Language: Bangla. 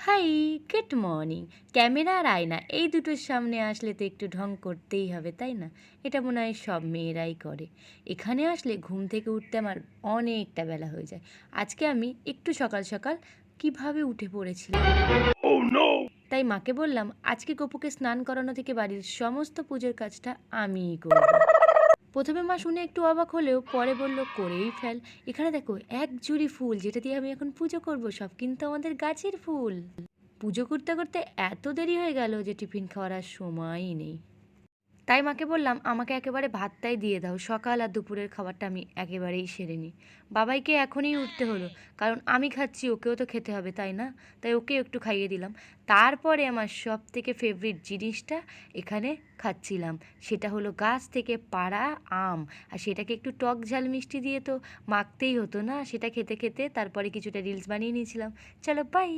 High, good morning. ক্যামেরা আর আয়না এই দুটোর সামনে আসলে তো একটু ঢং করতেই হবে, তাই না? এটা মনে হয় সব মেয়েরাই করে। এখানে আসলে ঘুম থেকে উঠতে আমার অনেকটা বেলা হয়ে যায়। আজকে আমি একটু সকাল সকাল কিভাবে উঠে পড়েছিলাম। তাই মাকে বললাম আজকে গপুকে স্নান করানো থেকে বাড়ির সমস্ত পুজোর কাজটা আমিই করব। প্রথমে মা শুনে একটু অবাক হলেও পরে বলল করেই ফেল। এখানে দেখো এক ঝুড়ি ফুল, যেটা দিয়ে আমি এখন পুজো করব, সব কিন্তু আমাদের গাছের ফুল। পুজো করতে করতে এত দেরি হয়ে গেল যে টিফিন খাওয়ার আর সময়ই নেই। তাই মাকে বললাম আমাকে একেবারে ভাতটাই দিয়ে দাও, সকাল আর দুপুরের খাবারটা আমি একেবারেই সেরে নিই। বাবাইকে এখনই উঠতে হলো, কারণ আমি খাচ্ছি ওকেও তো খেতে হবে, তাই না? তাই ওকে একটু খাইয়ে দিলাম। তারপরে আমার সব থেকে ফেভারিট জিনিসটা এখানে খাচ্ছিলাম, সেটা হলো গাছ থেকে পাড়া আম। আর সেটাকে একটু টক ঝাল মিষ্টি দিয়ে তো মাখতেই হতো না, সেটা খেতে খেতে তারপরে কিছুটা রিলস বানিয়ে নিয়েছিলাম। চলো বাই।